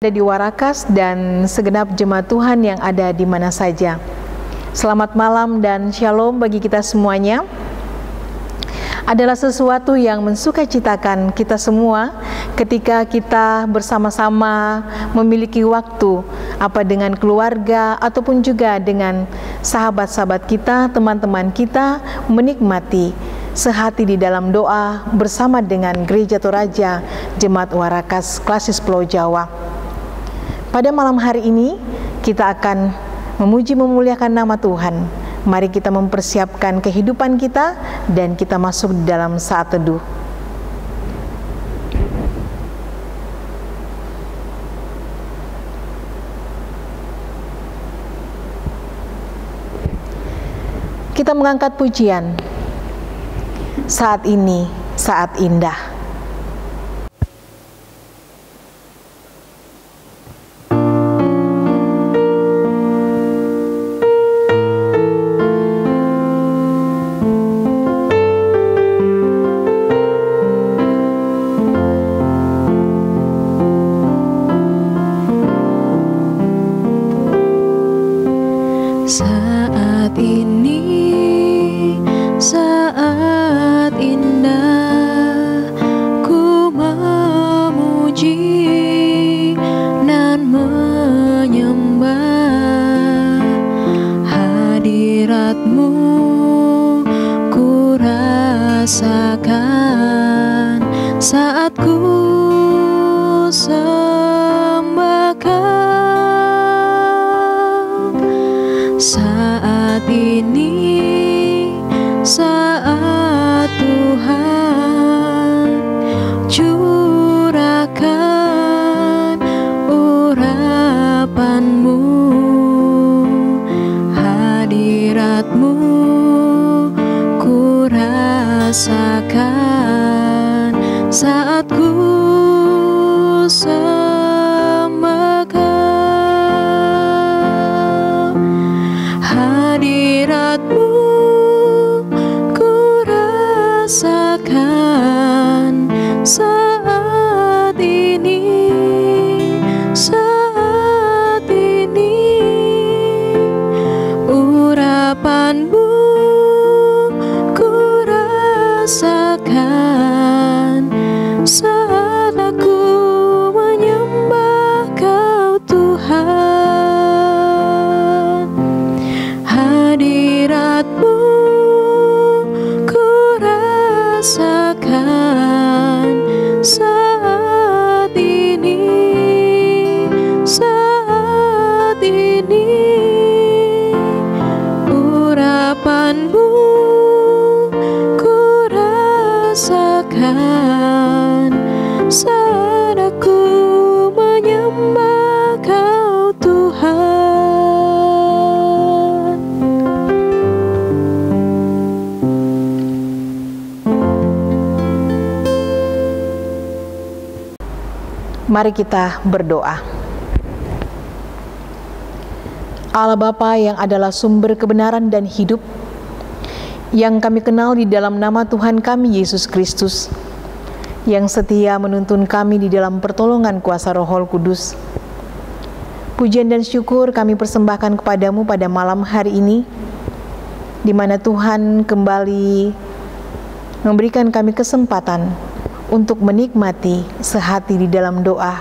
Ada di Warakas dan segenap jemaat Tuhan yang ada di mana saja. Selamat malam dan shalom bagi kita semuanya. Adalah sesuatu yang mensukacitakan kita semua ketika kita bersama-sama memiliki waktu, apa dengan keluarga ataupun juga dengan sahabat-sahabat kita, teman-teman kita, menikmati sehati di dalam doa bersama dengan Gereja Toraja Jemaat Warakas Klasis Pulau Jawa. Pada malam hari ini kita akan memuji memuliakan nama Tuhan. Mari kita mempersiapkan kehidupan kita dan kita masuk dalam saat teduh. Kita mengangkat pujian. Saat ini, saat indah. Saat ini, saat indah, ku memuji dan menyembah hadirat-Mu, ku rasakan saat ku sembahkan. Saat ini, saat Tuhan curahkan urapan-Mu, hadirat-Mu, ku rasakan saat ku hadirat-Mu, ku rasakan saat ini, saat ini, urapan-Mu, ku rasakan saat aku menyembah Kau Tuhan. Hadirat-Mu, ku rasakan saat ini, saat ini, urapan-Mu, ku rasakan saat aku menyembah Kau Tuhan. Mari kita berdoa. Allah Bapa yang adalah sumber kebenaran dan hidup, yang kami kenal di dalam nama Tuhan kami Yesus Kristus, yang setia menuntun kami di dalam pertolongan kuasa Roh Kudus. Pujian dan syukur kami persembahkan kepadamu pada malam hari ini, di mana Tuhan kembali memberikan kami kesempatan untuk menikmati sehati di dalam doa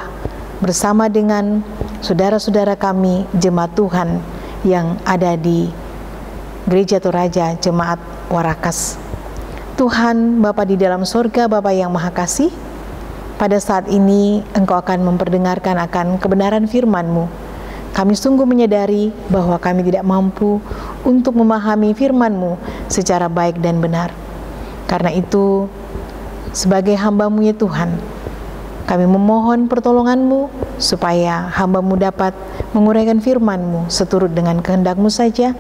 bersama dengan saudara-saudara kami jemaat Tuhan yang ada di Gereja Toraja Jemaat Warakas. Tuhan Bapa di dalam sorga, Bapa yang Maha Kasih, pada saat ini Engkau akan memperdengarkan akan kebenaran firman-Mu. Kami sungguh menyadari bahwa kami tidak mampu untuk memahami firman-Mu secara baik dan benar. Karena itu, sebagai hamba-Mu ya Tuhan, kami memohon pertolongan-Mu supaya hamba-Mu dapat menguraikan firman-Mu seturut dengan kehendak-Mu saja,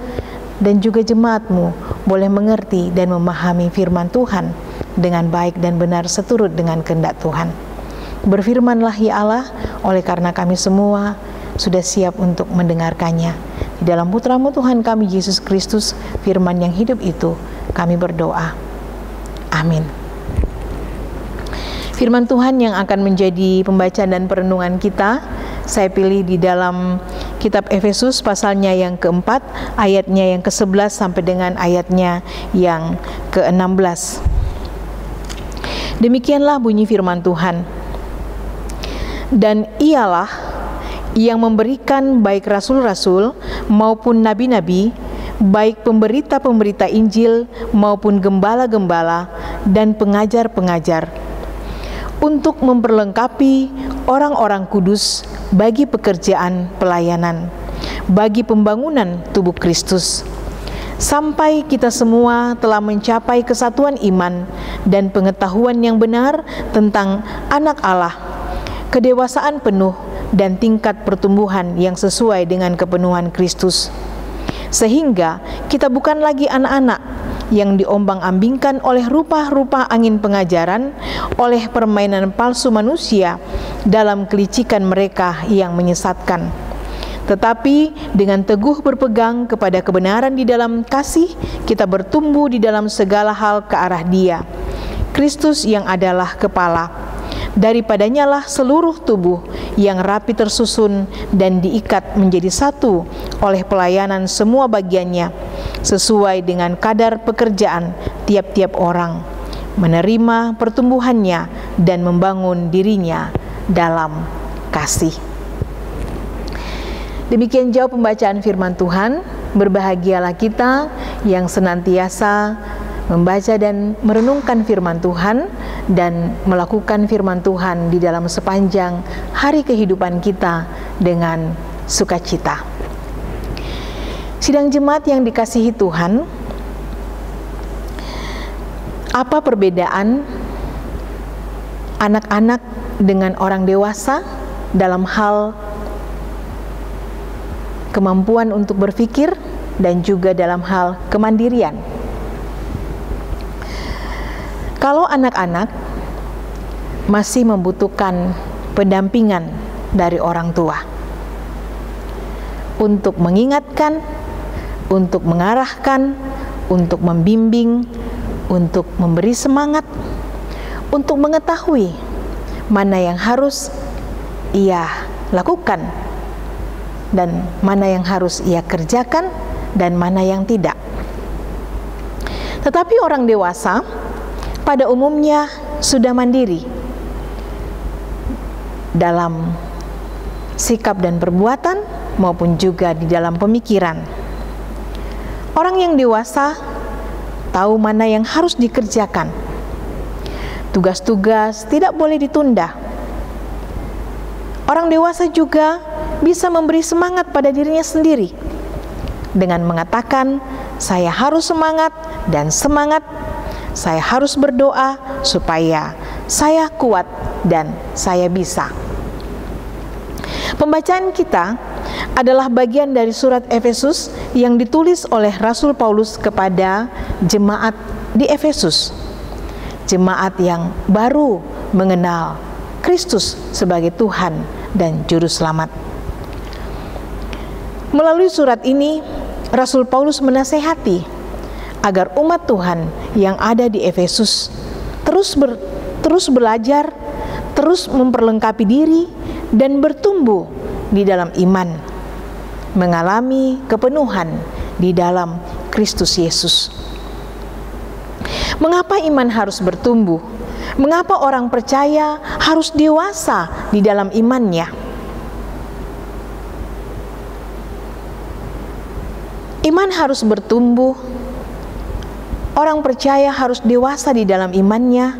dan juga jemaat-Mu boleh mengerti dan memahami firman Tuhan dengan baik dan benar seturut dengan kehendak Tuhan. Berfirmanlah ya Allah, oleh karena kami semua sudah siap untuk mendengarkannya. Di dalam Putra-Mu Tuhan kami Yesus Kristus, firman yang hidup itu, kami berdoa. Amin. Firman Tuhan yang akan menjadi pembacaan dan perenungan kita saya pilih di dalam kitab Efesus pasalnya yang keempat, ayatnya yang ke-11 sampai dengan ayatnya yang ke-16. Demikianlah bunyi firman Tuhan. Dan ialah yang memberikan baik rasul-rasul maupun nabi-nabi, baik pemberita-pemberita Injil maupun gembala-gembala dan pengajar-pengajar, untuk memperlengkapi orang-orang kudus bagi pekerjaan pelayanan, bagi pembangunan tubuh Kristus, sampai kita semua telah mencapai kesatuan iman dan pengetahuan yang benar tentang anak Allah, kedewasaan penuh dan tingkat pertumbuhan yang sesuai dengan kepenuhan Kristus, sehingga kita bukan lagi anak-anak yang diombang-ambingkan oleh rupa-rupa angin pengajaran, oleh permainan palsu manusia dalam kelicikan mereka yang menyesatkan. Tetapi dengan teguh berpegang kepada kebenaran di dalam kasih, kita bertumbuh di dalam segala hal ke arah Dia, Kristus yang adalah kepala. Daripadanya lah seluruh tubuh yang rapi tersusun dan diikat menjadi satu oleh pelayanan semua bagiannya, sesuai dengan kadar pekerjaan tiap-tiap orang, menerima pertumbuhannya dan membangun dirinya dalam kasih. Demikian jauh pembacaan firman Tuhan. Berbahagialah kita yang senantiasa membaca dan merenungkan firman Tuhan dan melakukan firman Tuhan di dalam sepanjang hari kehidupan kita dengan sukacita. Sidang jemaat yang dikasihi Tuhan, apa perbedaan anak-anak dengan orang dewasa dalam hal kemampuan untuk berpikir dan juga dalam hal kemandirian? Kalau anak-anak masih membutuhkan pendampingan dari orang tua untuk mengingatkan, untuk mengarahkan, untuk membimbing, untuk memberi semangat, untuk mengetahui mana yang harus ia lakukan dan mana yang harus ia kerjakan dan mana yang tidak. Tetapi orang dewasa pada umumnya sudah mandiri dalam sikap dan perbuatan maupun juga di dalam pemikiran. Orang yang dewasa tahu mana yang harus dikerjakan. Tugas-tugas tidak boleh ditunda. Orang dewasa juga bisa memberi semangat pada dirinya sendiri dengan mengatakan, saya harus semangat dan semangat. Saya harus berdoa supaya saya kuat dan saya bisa. Pembacaan kita adalah bagian dari surat Efesus yang ditulis oleh Rasul Paulus kepada jemaat di Efesus. Jemaat yang baru mengenal Kristus sebagai Tuhan dan Juru Selamat. Melalui surat ini, Rasul Paulus menasehati agar umat Tuhan yang ada di Efesus terus belajar, terus memperlengkapi diri dan bertumbuh di dalam iman, mengalami kepenuhan di dalam Kristus Yesus. Mengapa iman harus bertumbuh? Mengapa orang percaya harus dewasa di dalam imannya? Iman harus bertumbuh. Orang percaya harus dewasa di dalam imannya,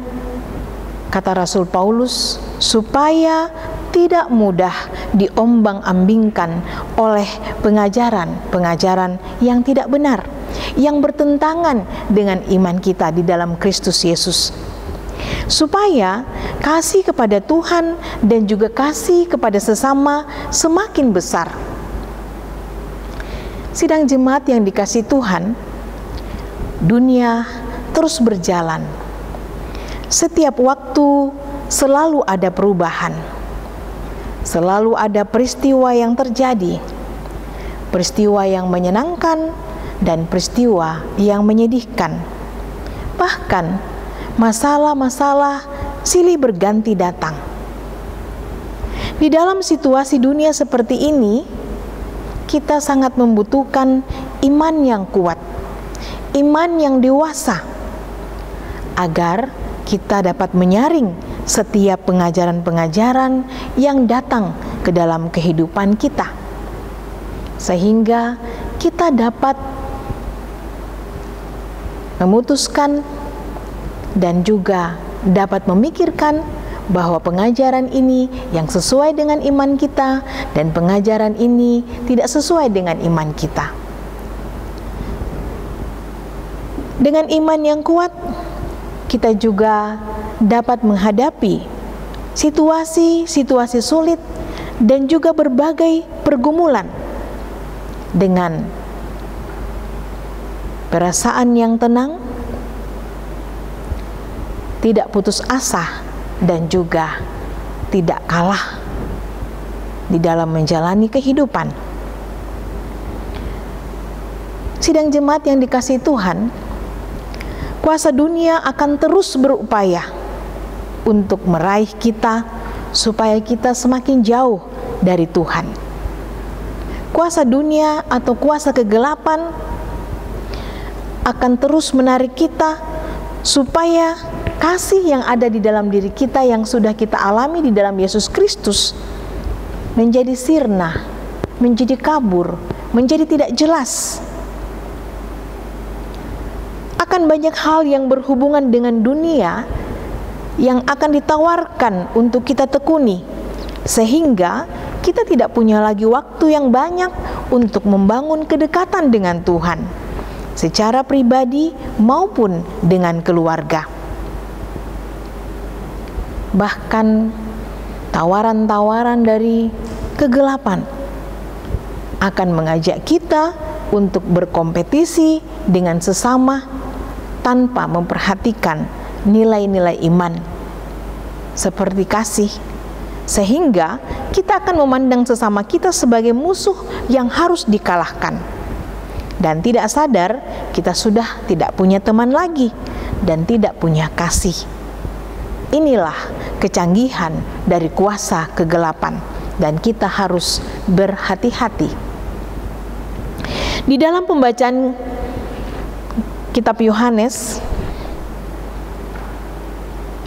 kata Rasul Paulus, supaya tidak mudah diombang-ambingkan oleh pengajaran-pengajaran yang tidak benar, yang bertentangan dengan iman kita di dalam Kristus Yesus. Supaya kasih kepada Tuhan dan juga kasih kepada sesama semakin besar. Sidang jemaat yang dikasihi Tuhan, dunia terus berjalan. Setiap waktu selalu ada perubahan. Selalu ada peristiwa yang terjadi. Peristiwa yang menyenangkan dan peristiwa yang menyedihkan. Bahkan masalah-masalah silih berganti datang. Di dalam situasi dunia seperti ini, kita sangat membutuhkan iman yang kuat, iman yang dewasa, agar kita dapat menyaring setiap pengajaran-pengajaran yang datang ke dalam kehidupan kita, sehingga kita dapat memutuskan dan juga dapat memikirkan bahwa pengajaran ini yang sesuai dengan iman kita dan pengajaran ini tidak sesuai dengan iman kita. Dengan iman yang kuat, kita juga dapat menghadapi situasi-situasi sulit dan juga berbagai pergumulan dengan perasaan yang tenang, tidak putus asa, dan juga tidak kalah di dalam menjalani kehidupan. Sidang jemaat yang dikasihi Tuhan, kuasa dunia akan terus berupaya untuk meraih kita supaya kita semakin jauh dari Tuhan. Kuasa dunia atau kuasa kegelapan akan terus menarik kita supaya kasih yang ada di dalam diri kita yang sudah kita alami di dalam Yesus Kristus menjadi sirna, menjadi kabur, menjadi tidak jelas. Akan banyak hal yang berhubungan dengan dunia yang akan ditawarkan untuk kita tekuni, sehingga kita tidak punya lagi waktu yang banyak untuk membangun kedekatan dengan Tuhan, secara pribadi maupun dengan keluarga. Bahkan tawaran-tawaran dari kegelapan akan mengajak kita untuk berkompetisi dengan sesama tanpa memperhatikan nilai-nilai iman seperti kasih, sehingga kita akan memandang sesama kita sebagai musuh yang harus dikalahkan, dan tidak sadar kita sudah tidak punya teman lagi dan tidak punya kasih. Inilah kecanggihan dari kuasa kegelapan, dan kita harus berhati-hati. Di dalam pembacaan kitab Yohanes,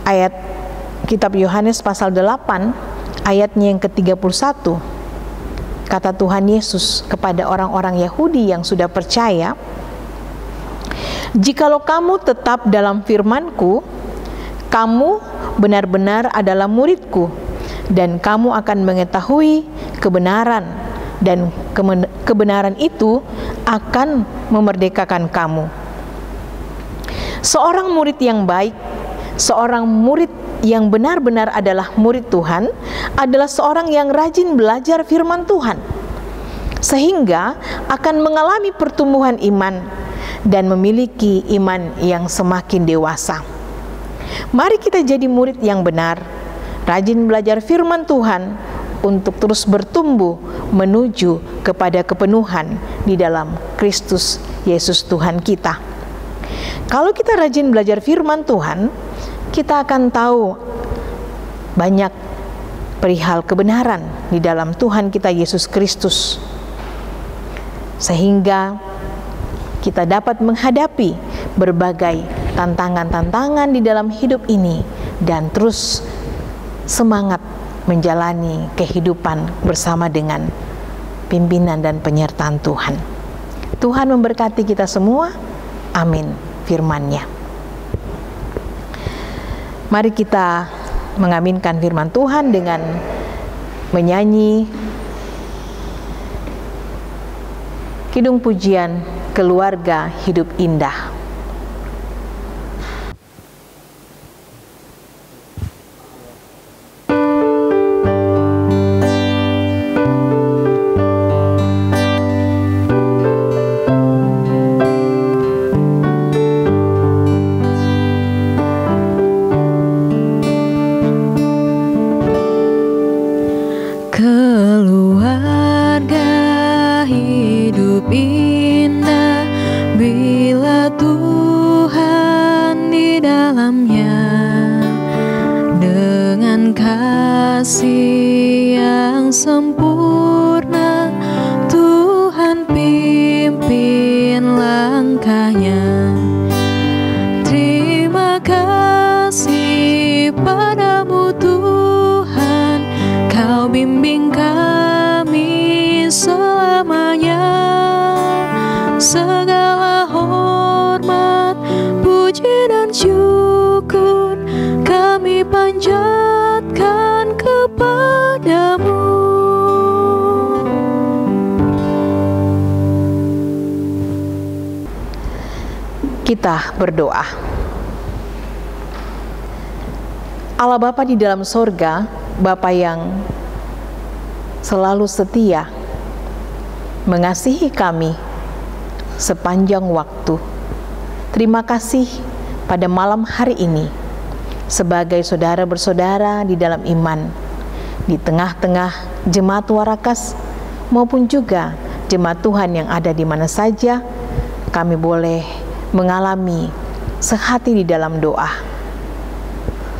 ayat kitab Yohanes pasal 8 ayatnya yang ke-31, kata Tuhan Yesus kepada orang-orang Yahudi yang sudah percaya, "Jikalau kamu tetap dalam firman-Ku, kamu benar-benar adalah murid-Ku, dan kamu akan mengetahui kebenaran, dan kebenaran itu akan memerdekakan kamu." Seorang murid yang baik, seorang murid yang benar-benar adalah murid Tuhan, adalah seorang yang rajin belajar firman Tuhan, sehingga akan mengalami pertumbuhan iman dan memiliki iman yang semakin dewasa. Mari kita jadi murid yang benar, rajin belajar firman Tuhan untuk terus bertumbuh menuju kepada kepenuhan di dalam Kristus Yesus Tuhan kita. Kalau kita rajin belajar firman Tuhan, kita akan tahu banyak perihal kebenaran di dalam Tuhan kita Yesus Kristus, sehingga kita dapat menghadapi berbagai tantangan-tantangan di dalam hidup ini dan terus semangat menjalani kehidupan bersama dengan pimpinan dan penyertaan Tuhan. Tuhan memberkati kita semua. Amin. Firman-Nya. Mari kita mengaminkan firman Tuhan dengan menyanyi kidung pujian Keluarga Hidup Indah. Keluarga hidup indah bila Tuhan di dalamnya, dengan kasih sempurna, Tuhan pimpin langkahnya. Terima kasih padamu Tuhan, Kau bimbing kami selamanya. Segala hormat, puji dan syukur kami panjatkan kepadamu. Kita berdoa. Allah Bapa di dalam sorga, Bapa yang selalu setia mengasihi kami sepanjang waktu. Terima kasih pada malam hari ini sebagai saudara bersaudara di dalam iman, di tengah-tengah jemaat Warakas maupun juga jemaat Tuhan yang ada di mana saja, kami boleh mengalami sehati di dalam doa.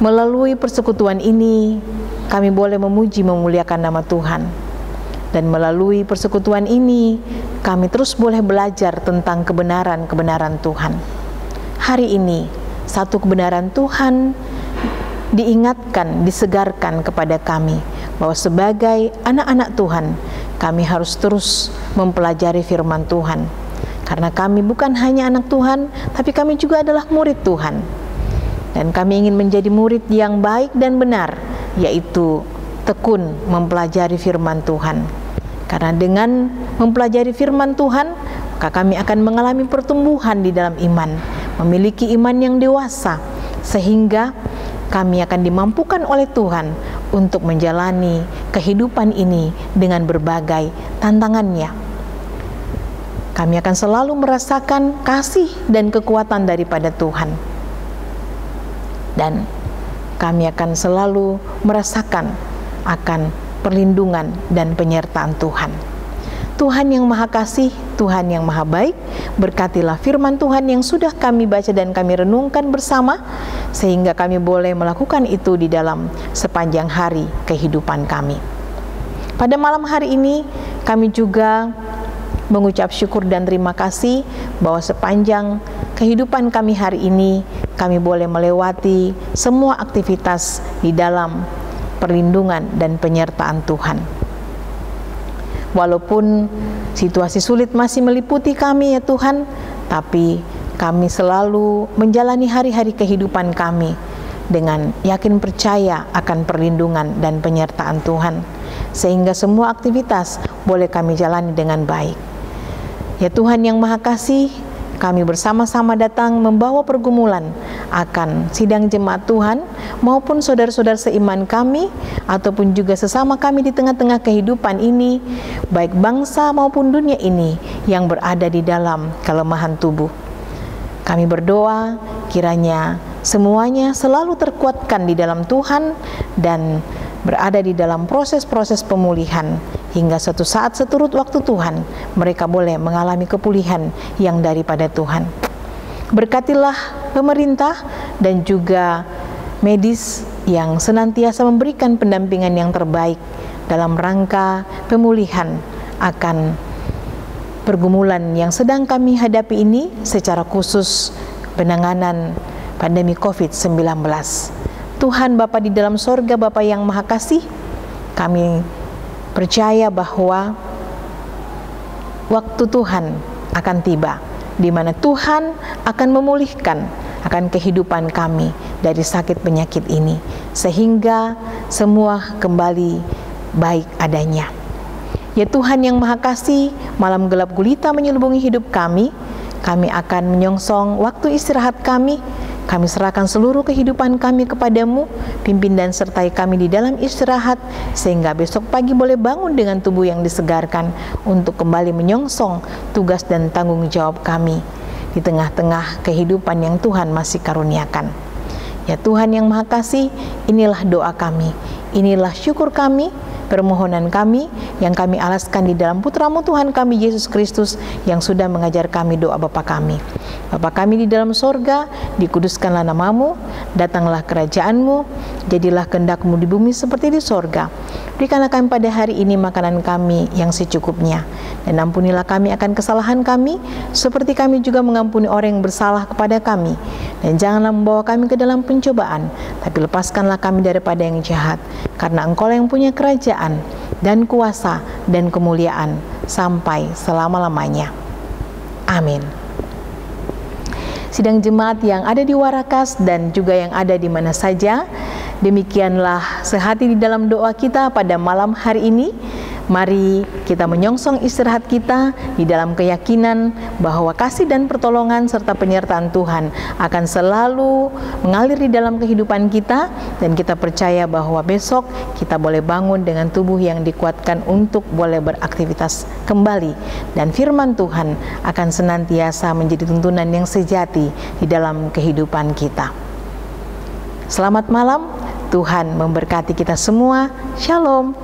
Melalui persekutuan ini, kami boleh memuji memuliakan nama Tuhan. Dan melalui persekutuan ini, kami terus boleh belajar tentang kebenaran-kebenaran Tuhan. Hari ini, satu kebenaran Tuhan diingatkan, disegarkan kepada kami, bahwa sebagai anak-anak Tuhan, kami harus terus mempelajari firman Tuhan. Karena kami bukan hanya anak Tuhan, tapi kami juga adalah murid Tuhan. Dan kami ingin menjadi murid yang baik dan benar, yaitu tekun mempelajari firman Tuhan. Karena dengan mempelajari firman Tuhan, maka kami akan mengalami pertumbuhan di dalam iman, memiliki iman yang dewasa, sehingga kami akan dimampukan oleh Tuhan untuk menjalani kehidupan ini dengan berbagai tantangannya. Kami akan selalu merasakan kasih dan kekuatan daripada Tuhan. Dan kami akan selalu merasakan akan perlindungan dan penyertaan Tuhan. Tuhan yang Maha Kasih, Tuhan yang Maha Baik, berkatilah firman Tuhan yang sudah kami baca dan kami renungkan bersama, sehingga kami boleh melakukan itu di dalam sepanjang hari kehidupan kami. Pada malam hari ini, kami juga mengucap syukur dan terima kasih bahwa sepanjang kehidupan kami hari ini, kami boleh melewati semua aktivitas di dalam perlindungan dan penyertaan Tuhan. Walaupun situasi sulit masih meliputi kami ya Tuhan, tapi kami selalu menjalani hari-hari kehidupan kami dengan yakin percaya akan perlindungan dan penyertaan Tuhan, sehingga semua aktivitas boleh kami jalani dengan baik. Ya Tuhan yang Maha Kasih, kami bersama-sama datang membawa pergumulan akan sidang jemaat Tuhan maupun saudara-saudara seiman kami ataupun juga sesama kami di tengah-tengah kehidupan ini, baik bangsa maupun dunia ini yang berada di dalam kelemahan tubuh. Kami berdoa kiranya semuanya selalu terkuatkan di dalam Tuhan dan berada di dalam proses-proses pemulihan, hingga suatu saat seturut waktu Tuhan mereka boleh mengalami kepulihan yang daripada Tuhan. Berkatilah pemerintah dan juga medis yang senantiasa memberikan pendampingan yang terbaik dalam rangka pemulihan akan pergumulan yang sedang kami hadapi ini, secara khusus penanganan pandemi COVID-19. Tuhan Bapa di dalam sorga, Bapa yang Maha Kasih, kami percaya bahwa waktu Tuhan akan tiba, di mana Tuhan akan memulihkan akan kehidupan kami dari sakit penyakit ini, sehingga semua kembali baik adanya. Ya Tuhan yang Maha Kasih, malam gelap gulita menyelubungi hidup kami akan menyongsong waktu istirahat kami. Kami serahkan seluruh kehidupan kami kepadamu, pimpin dan sertai kami di dalam istirahat, sehingga besok pagi boleh bangun dengan tubuh yang disegarkan untuk kembali menyongsong tugas dan tanggung jawab kami di tengah-tengah kehidupan yang Tuhan masih karuniakan. Ya Tuhan yang Maha Kasih, inilah doa kami, inilah syukur kami, permohonan kami yang kami alaskan di dalam Putra-Mu Tuhan kami Yesus Kristus yang sudah mengajar kami doa Bapa kami. Bapa kami di dalam sorga, dikuduskanlah nama-Mu, datanglah kerajaan-Mu, jadilah kehendak-Mu di bumi seperti di sorga. Berikanlah kami pada hari ini makanan kami yang secukupnya, dan ampunilah kami akan kesalahan kami, seperti kami juga mengampuni orang yang bersalah kepada kami. Dan janganlah membawa kami ke dalam pencobaan, tapi lepaskanlah kami daripada yang jahat, karena Engkau yang punya kerajaan, dan kuasa, dan kemuliaan, sampai selama-lamanya. Amin. Sidang jemaat yang ada di Warakas dan juga yang ada di mana saja, demikianlah sehati di dalam doa kita pada malam hari ini. Mari kita menyongsong istirahat kita di dalam keyakinan bahwa kasih dan pertolongan serta penyertaan Tuhan akan selalu mengalir di dalam kehidupan kita, dan kita percaya bahwa besok kita boleh bangun dengan tubuh yang dikuatkan untuk boleh beraktivitas kembali, dan firman Tuhan akan senantiasa menjadi tuntunan yang sejati di dalam kehidupan kita. Selamat malam, Tuhan memberkati kita semua. Shalom.